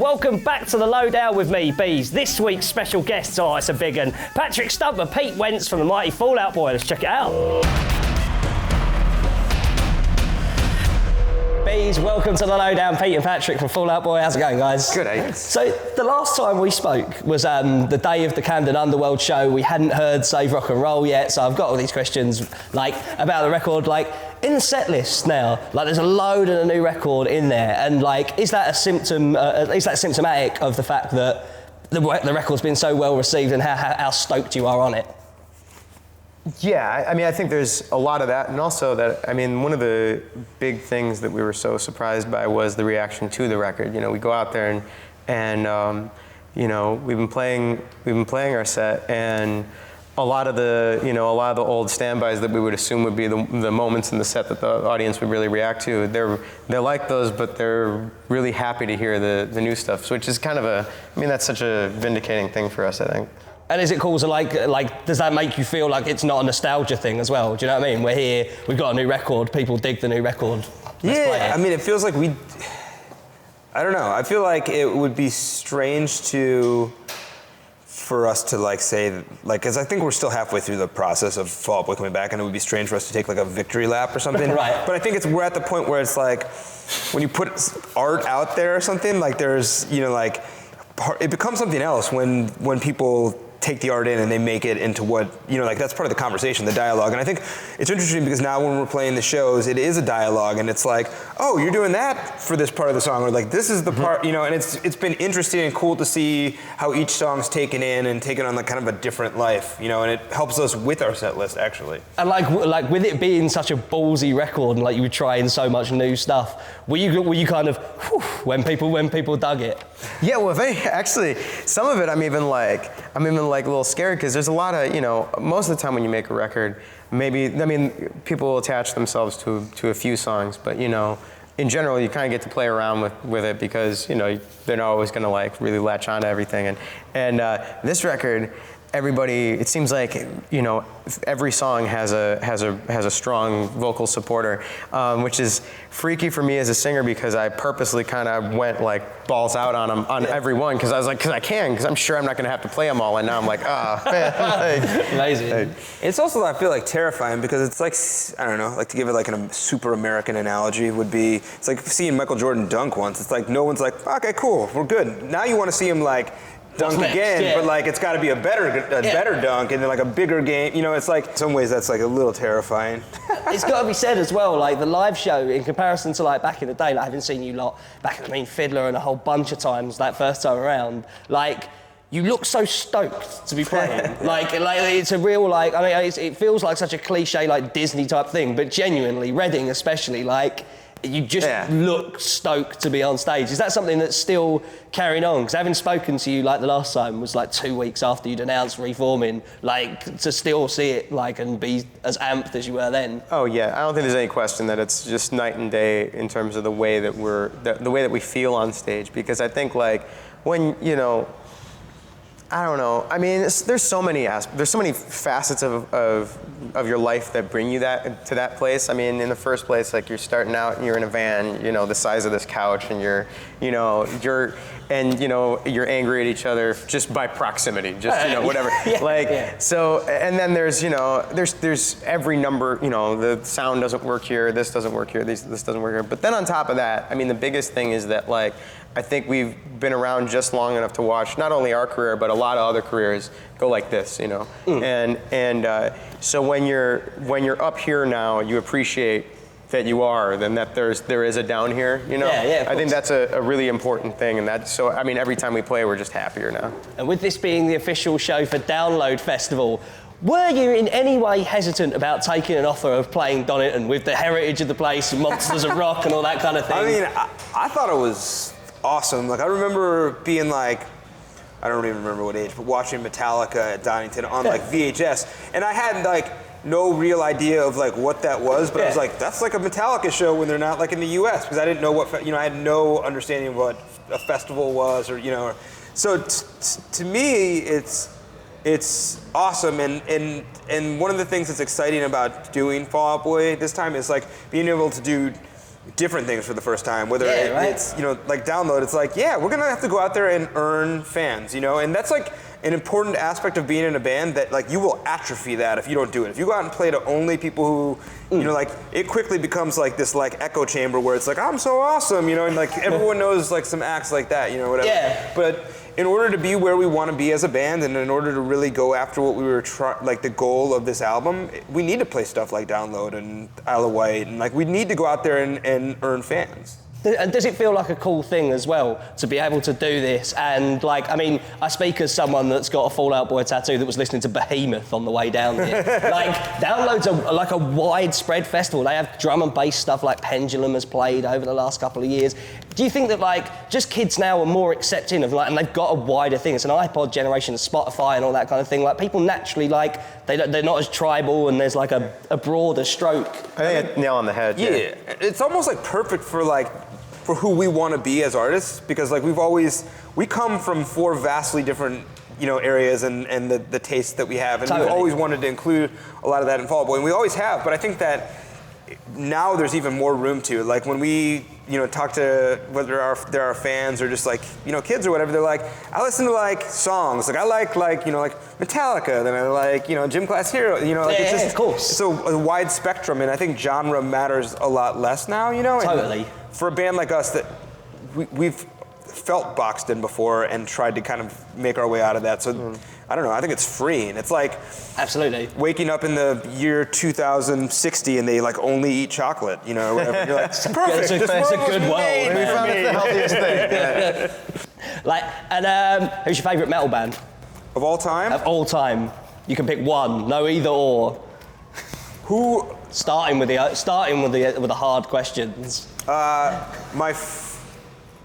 welcome back to the Lowdown with me, Bees. This week's special guests, it's a big one. Patrick Stump and Pete Wentz from the mighty Fall Out Boy. Let's check it out. Bees, welcome to the Lowdown. Pete and Patrick from Fall Out Boy. How's it going, guys? Good, eh? So the last time we spoke was the day of the Camden Underworld show. We hadn't heard Save Rock and Roll yet, so I've got all these questions about the record. In the set list now, there's a load of a new record in there, and is that symptomatic of the fact that the record's been so well received and how stoked you are on it? Yeah, I think there's a lot of that, and also that, one of the big things that we were so surprised by was the reaction to the record. We go out there and we've been playing our set, and a lot of the old standbys that we would assume would be the moments in the set that the audience would really react to, they like those, but they're really happy to hear the new stuff, which is kind of that's such a vindicating thing for us, I think. And is it cool to does that make you feel like it's not a nostalgia thing as well? Do you know what I mean? We're here, we've got a new record, people dig the new record. Yeah, it feels like I don't know, I feel like it would be strange for us to say, because I think we're still halfway through the process of Fall Out Boy coming back, and it would be strange for us to take a victory lap or something. Right. But I think we're at the point where it's when you put art out there or something, there's, it becomes something else when people take the art in and they make it into what, that's part of the conversation, the dialogue. And I think it's interesting because now when we're playing the shows, it is a dialogue, and it's oh, you're doing that for this part of the song, or this is the part, and it's been interesting and cool to see how each song's taken in and taken on kind of a different life, and it helps us with our set list, actually. And with it being such a ballsy record, and you were trying so much new stuff, were you kind of, when people dug it? Yeah, well, actually, some of it I'm even a little scared, because there's a lot of, most of the time when you make a record, people will attach themselves to a few songs, but in general, you kind of get to play around with it, because they're not always going to really latch on to everything, and this record, everybody, it seems like every song has a strong vocal supporter, which is freaky for me as a singer, because I purposely kind of went balls out on them on every one, because I was because I'm sure I'm not going to have to play them all, and now I'm man. Amazing. It's also, I feel terrifying, because it's I don't know, to give it a super American analogy would be, it's like seeing Michael Jordan dunk once. It's no one's okay, cool, we're good. Now you want to see him dunk again, yeah. But it's got to be a better dunk, and then a bigger game. It's in some ways that's a little terrifying. It's got to be said as well, the live show, in comparison to back in the day, having seen you lot back at Fiddler and a whole bunch of times that first time around, you look so stoked to be playing. It's a real it feels like such a cliche Disney type thing, but genuinely, Reading especially, you just look stoked to be on stage. Is that something that's still carrying on? Because having spoken to you the last time was 2 weeks after you'd announced reforming, to still see it and be as amped as you were then. Oh yeah, I don't think there's any question that it's just night and day in terms of the way that the way that we feel on stage. Because I think when I don't know. There's so many facets of your life that bring you to that place. In the first place, you're starting out and you're in a van, the size of this couch, and you're angry at each other just by proximity, just whatever. So, and then there's every number. The sound doesn't work here. This doesn't work here. This doesn't work here. But then on top of that, the biggest thing is that I think we've been around just long enough to watch not only our career, but a lot of other careers go like this, And so when you're up here now, you appreciate that you are, then that there is a down here, Yeah, I think that's a really important thing, and every time we play, we're just happier now. And with this being the official show for Download Festival, were you in any way hesitant about taking an offer of playing Donington with the heritage of the place, Monsters of Rock and all that kind of thing? I thought it was awesome. I remember being I don't even remember what age, but watching Metallica at Donington on VHS, and I had no real idea of what that was, but I was that's a Metallica show when they're not in the U.S., because I didn't know what I had no understanding of what a festival was, or so to me it's awesome, and one of the things that's exciting about doing Fall Out Boy this time is being able to do different things for the first time. Whether right? it's, you know, like Download, it's like, yeah, we're gonna have to go out there and earn fans, you know, and that's like an important aspect of being in a band that like you will atrophy that if you don't do it. If you go out and play to only people who, you know, like it quickly becomes like this like echo chamber where it's like, I'm so awesome, you know, and like everyone knows like some acts like that, you know, whatever. Yeah. But in order to be where we want to be as a band, and in order to really go after what we were like the goal of this album, we need to play stuff like Download and Isle of Wight, and like we need to go out there and earn fans. And does it feel like a cool thing as well to be able to do this? And like, I mean, I speak as someone that's got a Fall Out Boy tattoo that was listening to Behemoth on the way down here. Like, Download's like a widespread festival. They have drum and bass stuff like Pendulum has played over the last couple of years. Do you think that like just kids now are more accepting of like, and they've got a wider thing? It's an iPod generation, Spotify and all that kind of thing. Like people naturally like they're not as tribal, and there's like a broader stroke. I think nail on the head. Yeah, it's almost like perfect for like for who we want to be as artists, because like we come from 4 vastly different, you know, areas and the tastes that we have, and Totally. we've always wanted to include a lot of that in Fall Out Boy, and we always have. But I think that now there's even more room to, like when we, you know, talk to whether there are fans or just like, you know, kids or whatever, they're like, I listen to like songs, like I like you know, like Metallica, then I like, you know, Gym Class Hero, you know, like Yeah, it's just of course. it's a wide spectrum, and I think genre matters a lot less now, you know. And Totally. for a band like us that we've felt boxed in before and tried to kind of make our way out of that, so I don't know, I think it's freeing. It's like Absolutely. waking up in the year 2060 and they like only eat chocolate, you know, or whatever. You're like, perfect. It's a this world good was world, made man. for found it's the healthiest thing. Yeah. Like, and who's your favourite metal band Of all time, of all time? You can pick one. No either or. who Starting with the hard questions. my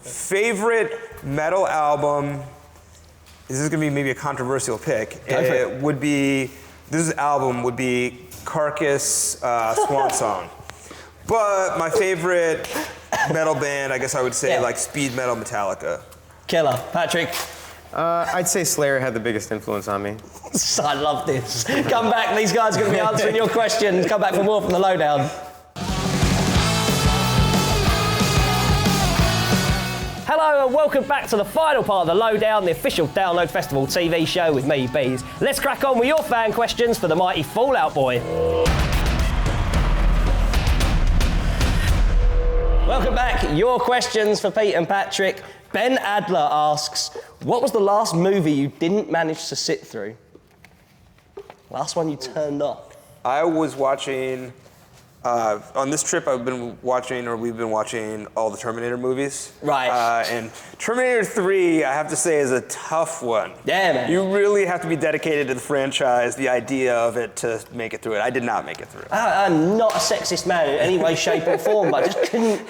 favorite metal album. This is gonna be maybe a controversial pick. Go for it. Would be Carcass, Swan Song. But my favorite metal band, I guess I would say, Yeah. like speed metal, Metallica. Killer. Patrick. I'd say Slayer had the biggest influence on me. I love this. Come back. These guys are going to be answering your questions. Come back for more from the Lowdown. Hello and welcome back to the final part of the Lowdown, the official Download Festival TV show with me, Bees. Let's crack on with your fan questions for the mighty Fall Out Boy. Welcome back. Your questions for Pete and Patrick. Ben Adler asks, what was the last movie you didn't manage to sit through? Last one you turned off? I was watching, on this trip we've been watching all the Terminator movies. Right. And Terminator 3, I have to say, is a tough one. Yeah, man. You really have to be dedicated to the franchise, the idea of it, to make it through it. I did not make it through. I'm not a sexist man in any way, shape or form, but I just couldn't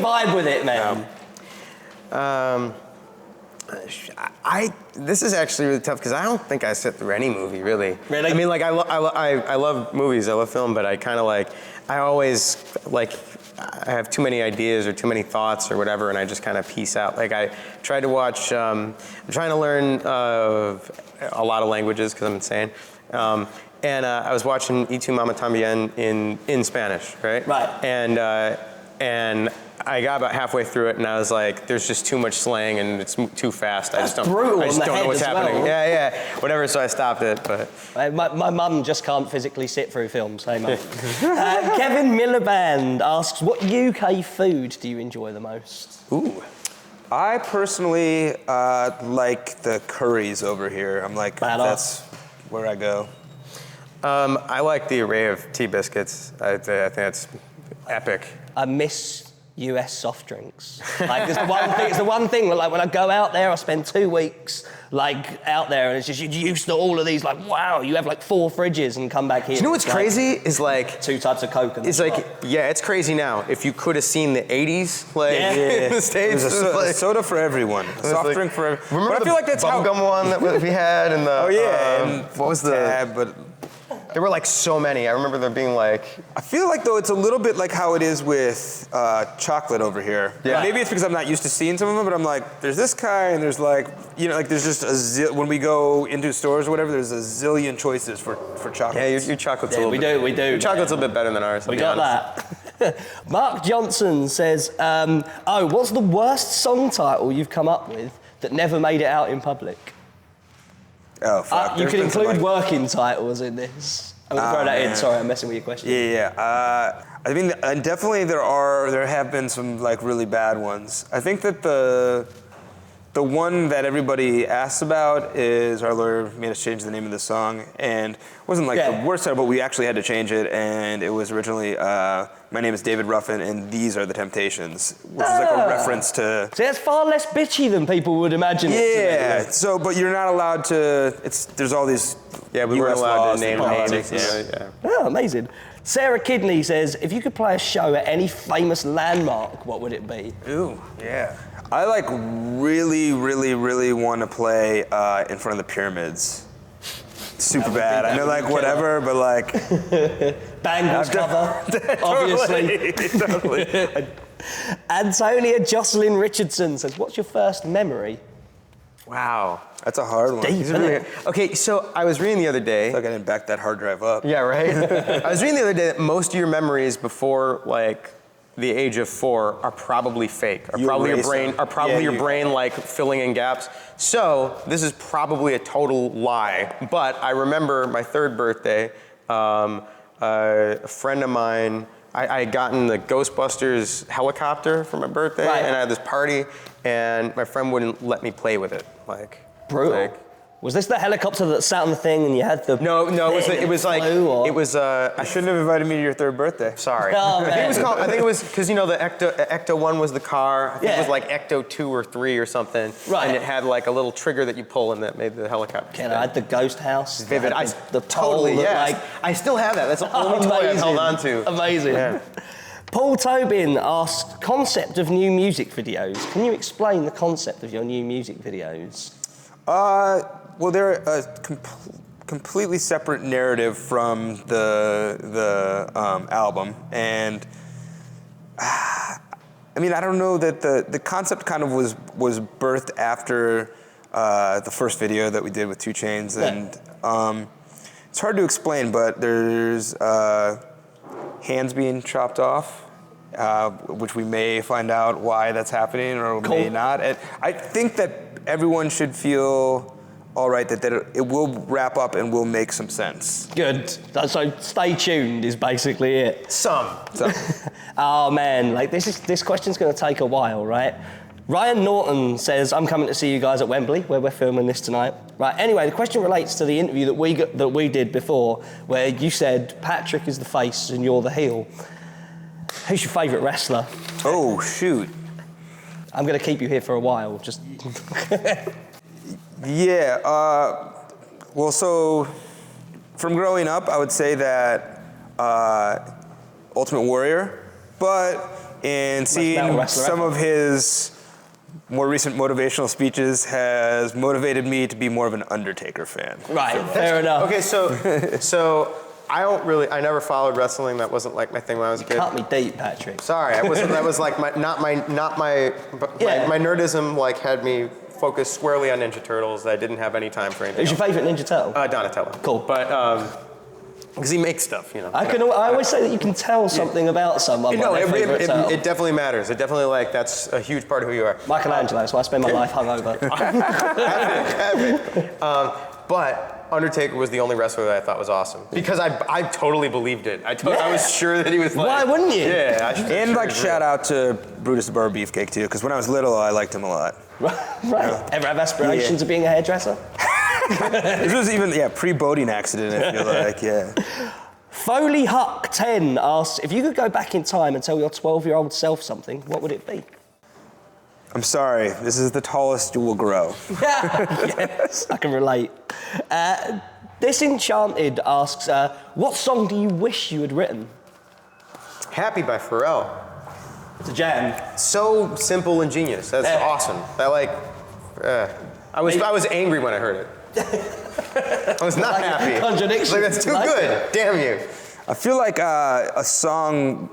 vibe with it, man. This is actually really tough because I don't think I sit through any movie really. Really? I mean, like I love movies, I love film, but I kind of like I always like I have too many ideas or too many thoughts or whatever, and I just kind of piece out. Like I tried to watch. I'm trying to learn a lot of languages because I'm insane. And I was watching Y Tu Mama Tambien in Spanish, right? Right. And I got about halfway through it, and I was like, "There's just too much slang, and it's too fast. I just don't brutal know on the head what's as happening." well. Yeah, whatever. So I stopped it, but My mum just can't physically sit through films. Hey, mum. Kevin Miliband asks, what UK food do you enjoy the most? ooh, I personally like the curries over here. I'm like, Badass. that's where I go. I like the array of tea biscuits. I think that's epic. I miss US soft drinks. Like it's the one thing that, like when I go out there, I spend 2 weeks like out there, and it's just you're used to all of these. Like wow, you have like 4 fridges and come back here. You know what's it's like crazy is like 2 types of Coke. And it's that's like right. yeah, it's crazy now. If you could have seen the '80s, like Yeah. in the States, There's it was a like, soda for everyone, a soft like- drink for everyone. Remember But I the feel like that's how. bubblegum one that we had, and the Oh yeah, and what was the? Tab, but There were like so many. I remember there being like I feel like though it's a little bit like how it is with chocolate over here. Yeah. Maybe it's because I'm not used to seeing some of them, but I'm like, there's this guy, and there's like, you know, like there's just when we go into stores or whatever, there's a zillion choices for chocolate. yeah, your chocolate's a Yeah, little we bit. do. Your chocolate's a little bit better than ours. I'll We be got honest. that. Mark Johnson says, what's the worst song title you've come up with that never made it out in public? Oh, fuck. You There's can been some, include like- working titles in this. I'm going to throw that in. Sorry, I'm messing with your question. Yeah. I mean, and definitely there have been some like really bad ones. I think that the one that everybody asks about is our lawyer made us change the name of the song, and it wasn't like the worst title, but we actually had to change it, and it was originally My Name is David Ruffin, and These Are the Temptations, which is like a reference to. So that's far less bitchy than people would imagine. Yeah. So, but you're not allowed to. There's all these. Yeah, we weren't allowed to name names. Yeah. Oh, amazing. Sarah Kidney says, if you could play a show at any famous landmark, what would it be? Ooh, yeah. I like really, really, really want to play in front of the pyramids. Super bad. I know, like, whatever, but like. Bangles cover, obviously. Totally. Antonia Jocelyn Richardson says, what's your first memory? Wow. That's a hard one. Deep, isn't it? Okay, so I was reading the other day. Like I didn't back that hard drive up. Yeah, right? I was reading the other day that most of your memories before, like, the age of 4 are probably fake. Are probably your brain like filling in gaps. So this is probably a total lie. But I remember my 3rd birthday, a friend of mine, I had gotten the Ghostbusters helicopter for my birthday, and I had this party, and my friend wouldn't let me play with it. Like, brutal. Was this the helicopter that sat on the thing and you had the? No, it was I shouldn't have invited me to your 3rd birthday. Sorry. Oh, man. I think it was because the Ecto 1 was the car. I think it was like Ecto 2 or 3 or something. Right. And it had like a little trigger that you pull and that made the helicopter. I had the ghost house. Vivid. The Totally. pole Yeah. like, I still have that. That's the only toy I've held on to. Amazing. Yeah. Paul Tobin asks, concept of new music videos. Can you explain the concept of your new music videos? Well, they're a completely separate narrative from the album, and I mean, I don't know that the concept kind of was birthed after the first video that we did with 2 Chainz, and it's hard to explain, but there's hands being chopped off. Which we may find out why that's happening or may not. And I think that everyone should feel all right that it will wrap up and will make some sense. Good. So stay tuned is basically it. Some. Oh man, like this question's going to take a while, right? Ryan Norton says, I'm coming to see you guys at Wembley, where we're filming this tonight. Right, anyway, the question relates to the interview that we did before, where you said Patrick is the face and you're the heel. Who's your favourite wrestler? Oh, shoot. I'm going to keep you here for a while, just... Yeah, well, so from growing up, I would say that Ultimate Warrior, but in seeing some of his more recent motivational speeches has motivated me to be more of an Undertaker fan. Right, fair enough. Okay, so I never followed wrestling. That wasn't like my thing when I was a kid. Cut me deep, Patrick. Sorry, that was like my nerdism like had me focused squarely on Ninja Turtles. I didn't have any time for anything. Who's your favourite Ninja Turtle? Donatello. Cool. But because he makes stuff, I always say that you can tell something about someone. No, by their favourite turtle. it definitely matters. It definitely that's a huge part of who you are. Michelangelo, so I spend my life hungover. But Undertaker was the only wrestler that I thought was awesome because I totally believed it. I was sure that he was like. Why wouldn't you? Yeah. And like shout out to Brutus the Barber Beefcake too, because when I was little, I liked him a lot. Right. Yeah. Ever have aspirations of being a hairdresser? This was even pre-boating accident. I feel like Foley Huck 10 asks, if you could go back in time and tell your 12-year-old self something, what would it be? I'm sorry, this is the tallest you will grow. Yes, I can relate. Disenchanted asks, what song do you wish you had written? Happy by Pharrell. It's a jam. So simple and genius. That's awesome. I was angry when I heard it. I was not happy. Contradiction. Like, that's too good. Damn you. I feel like a song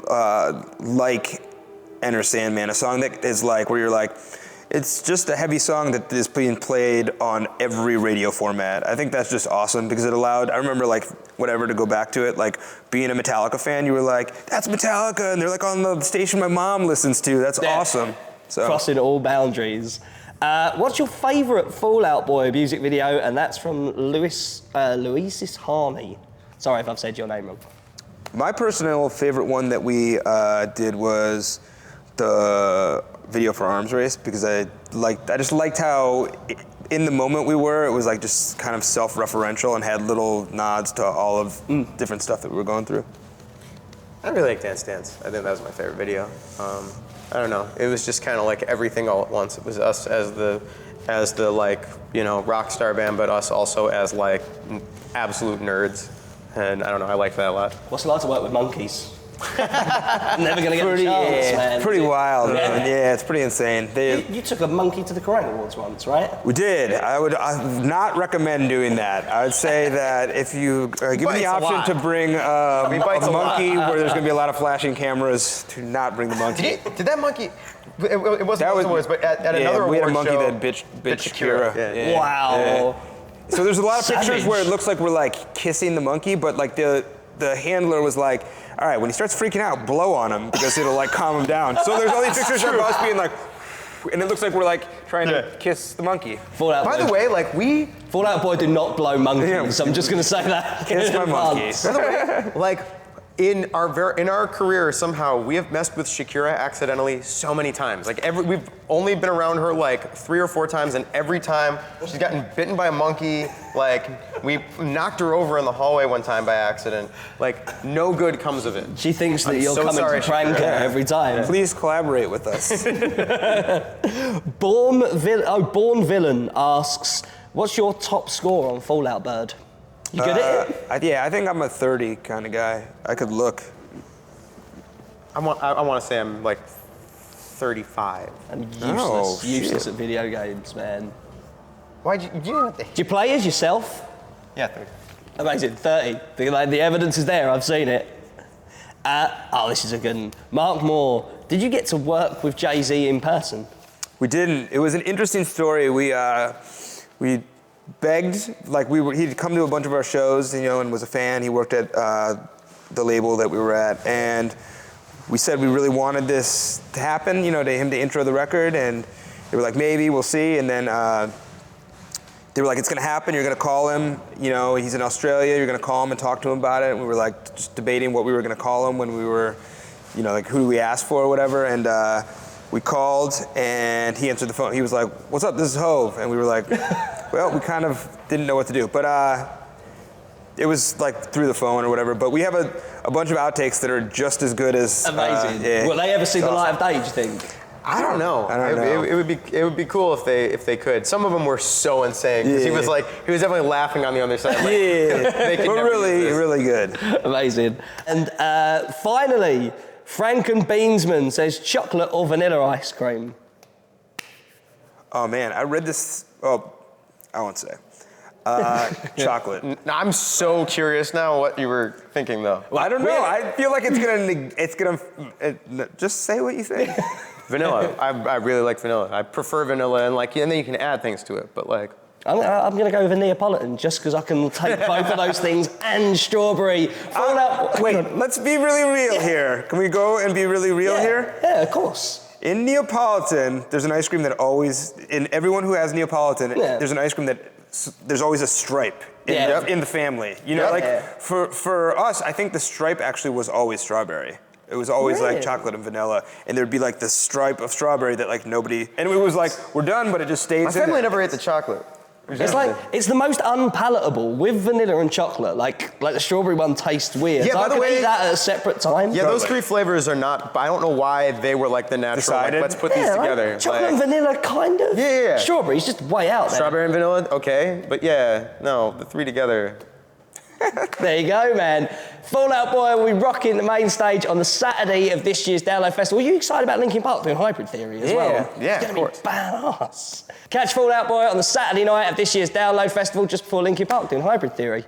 like Enter Sandman, a song that is like where you're like, it's just a heavy song that is being played on every radio format. I think that's just awesome because it allowed. I remember like whatever to go back to it. Like being a Metallica fan, you were like, that's Metallica, and they're like on the station my mom listens to. That's awesome. So crossing all boundaries. What's your favourite Fall Out Boy music video? And that's from Luisis Harney. Sorry if I've said your name wrong. my personal favorite one that we did was the video for Arms Race, because I just liked how in the moment we were, it was like just kind of self-referential and had little nods to all of different stuff that we were going through. I really like Dance Dance. I think that was my favorite video. I don't know. It was just kind of like everything all at once. It was us as the like, you know, rock star band, but us also as like absolute nerds. And I don't know, I like that a lot. What's it like to work with monkeys? Never gonna get a chance, man. It's pretty wild, man. Yeah, it's pretty insane. You took a monkey to the Kerrang Awards once, right? We did. I would not recommend doing that. I would say that if you given the option to bring a monkey where there's going to be a lot of flashing cameras, to not bring the monkey. Did that monkey? It wasn't those awards, but at another we had a award monkey show, that bitched Shakira. Yeah. Wow. Yeah. So there's a lot of Savage. pictures where it looks like we're like kissing the monkey, but like the handler was like, all right, when he starts freaking out, blow on him because it'll like calm him down. So there's all these pictures of us being like, and it looks like we're like trying to kiss the monkey. Fall Out By Boy. the way, like Fall Out Boy do not blow monkeys. I'm just gonna say that. Kiss my monkey. by the way, like in our career, somehow we have messed with Shakira accidentally so many times. Like we've only been around her like 3 or 4 times, and every time she's gotten bitten by a monkey. Like we knocked her over in the hallway one time by accident. Like no good comes of it. She thinks that I'm you're so coming sorry, to prank her Shakira. every time. Please collaborate with us. Born Villain asks, what's your top score on Fallout Bird? You good at it? I think I'm a 30 kind of guy. I could look. I want to say I'm like 35. I'm useless, Oh, useless shit. at video games, man. Why'd you didn't have to? Do you play as yourself? Yeah, 30. Amazing, 30. The evidence is there, I've seen it. This is a good one. Mark Moore, did you get to work with JayZ in person? We didn't. It was an interesting story. We begged, like he'd come to a bunch of our shows, you know, and was a fan. He worked at the label that we were at, and we said we really wanted this to happen, you know, to him to intro the record, and they were like, maybe, we'll see, and then they were like, it's gonna happen, you're gonna call him, you know, he's in Australia, you're gonna call him and talk to him about it, and we were like just debating what we were gonna call him when we were, you know, like who do we ask for or whatever, and we called and he answered the phone. He was like, what's up, this is Hove, and we were like, well, we kind of didn't know what to do, but it was like through the phone or whatever, but we have a bunch of outtakes that are just as good as Amazing. yeah. Will they ever see the light of day, do you think? I don't know. I don't know. It would be cool if they could. Some of them were so insane because he was definitely laughing on the other side. Like, they could but never use this. really good. Amazing. And finally, Franken Beansman says chocolate or vanilla ice cream. Oh man, I read this. Oh, I won't say. Chocolate. Now, I'm so curious now what you were thinking though. I don't know. I feel like it's gonna. Just say what you think. Vanilla. I really like vanilla. I prefer vanilla, and then you can add things to it. But like, I'm going to go with a Neapolitan just because I can take both of those things and strawberry. Wait, let's be really real here. Can we go and be really real here? Yeah, of course. In Neapolitan, there's an ice cream that always, in everyone who has Neapolitan, there's an ice cream that there's always a stripe in the family. You know, for us, I think the stripe actually was always strawberry. It was always like chocolate and vanilla, and there'd be like this stripe of strawberry that like nobody, and it was like, we're done, but it just stays my in family there. never ate the chocolate. It's the most unpalatable with vanilla and chocolate. Like the strawberry one tastes weird. Yeah, so by I the could way- eat that at a separate time. Yeah, those 3 flavors are not. I don't know why they were like the natural. Like, Decided? let's put these together. Chocolate and vanilla, kind of. Yeah. Strawberry's just way out there. Strawberry and vanilla, okay, but no, the 3 together. There you go, man. Fall Out Boy will be rocking the main stage on the Saturday of this year's Download Festival. Are you excited about Linkin Park doing Hybrid Theory as well? Yeah, it's of gonna course. be badass. Catch Fall Out Boy on the Saturday night of this year's Download Festival just before Linkin Park doing Hybrid Theory.